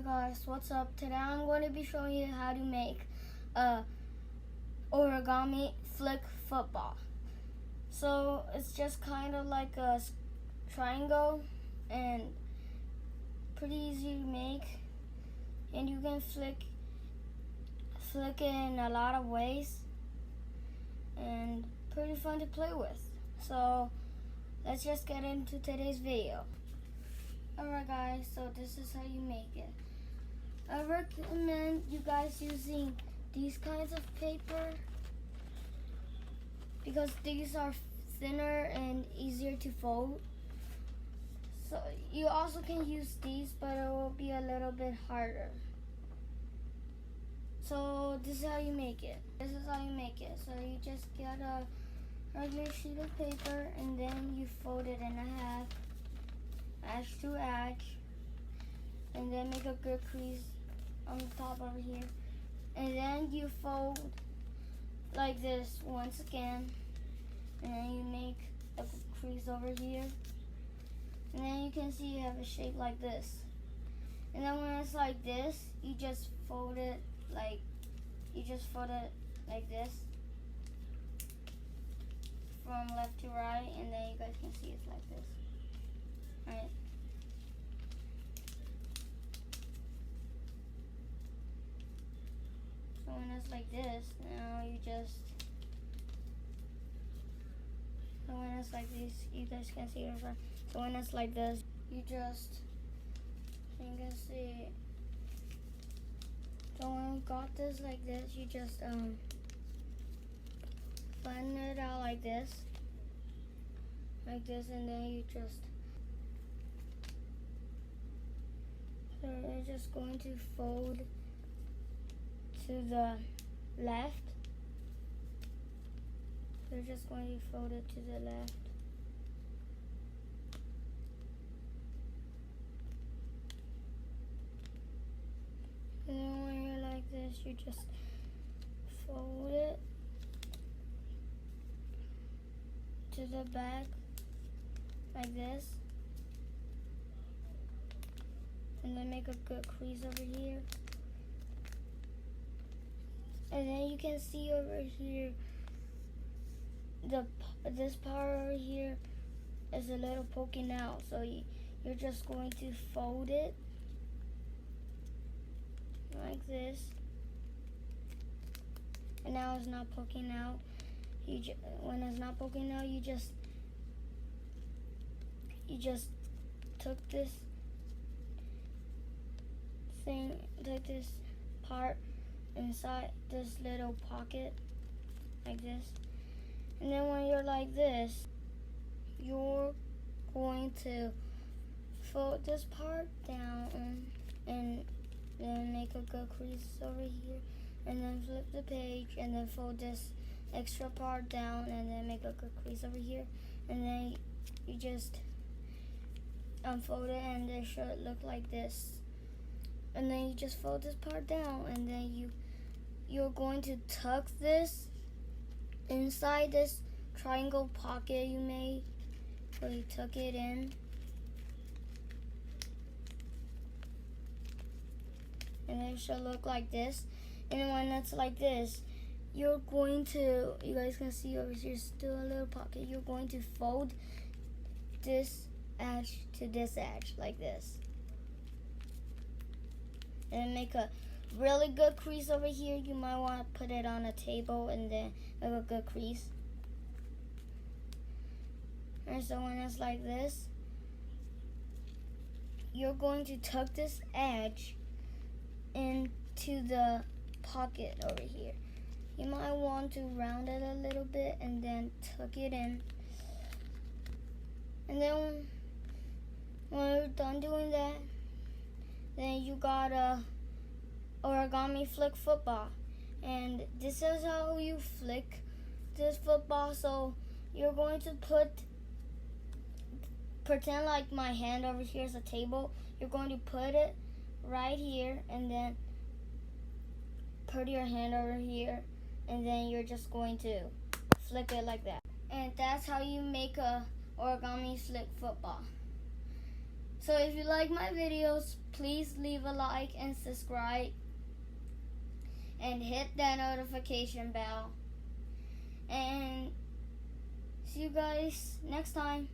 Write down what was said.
Alright guys, what's up? Today I'm going to be showing you how to make a origami flick football. So it's just kind of like a triangle and pretty easy to make, and you can flick it in a lot of ways and pretty fun to play with. So let's just get into today's video. Alright guys, so this is how you make it. I recommend you guys using these kinds of paper because these are thinner and easier to fold. So you also can use these, but it will be a little bit harder. So this is how you make it. So you just get a regular sheet of paper and then you fold it in half, edge to edge, and then make a good crease on the top over here. And then you fold like this once again, and then you make a crease over here. And then you can see you have a shape like this. And then when it's like this, you just fold it like this from left to right, and then you guys can see it's like this. Alright. So when it's like this, now you just, so when it's like this, you guys can see it. So when it's like this, you just, you can see. So when you got this like this, you just flatten it out like this, and then you just. So you're just going to fold to the left. You're just going to fold it to the left. And then when you're like this, you just fold it to the back like this. And then make a good crease over here. And then you can see over here, this part over here is a little poking out. So you're just going to fold it like this. And now it's not poking out. When it's not poking out, you just took this thing, take this part inside this little pocket like this, and then when you're like this, you're going to fold this part down and then make a good crease over here, and then flip the page and then fold this extra part down and then make a good crease over here, and then you just unfold it and it should look like this. And then you just fold this part down, and then you're going to tuck this inside this triangle pocket you made. So you tuck it in, and it should look like this. And when it's like this, you're going to, you guys can see over here still a little pocket. You're going to fold this edge to this edge like this. And make a really good crease over here. You might want to put it on a table and then make a good crease. And so when it's like this, you're going to tuck this edge into the pocket over here. You might want to round it a little bit and then tuck it in. And then when you're done doing that, then you got a origami flick football. And this is how you flick this football. So you're going to pretend like my hand over here is a table. You're going to put it right here and then put your hand over here, and then you're just going to flick it like that. And that's how you make a origami flick football. So if you like my videos, please leave a like and subscribe. And hit that notification bell. And see you guys next time.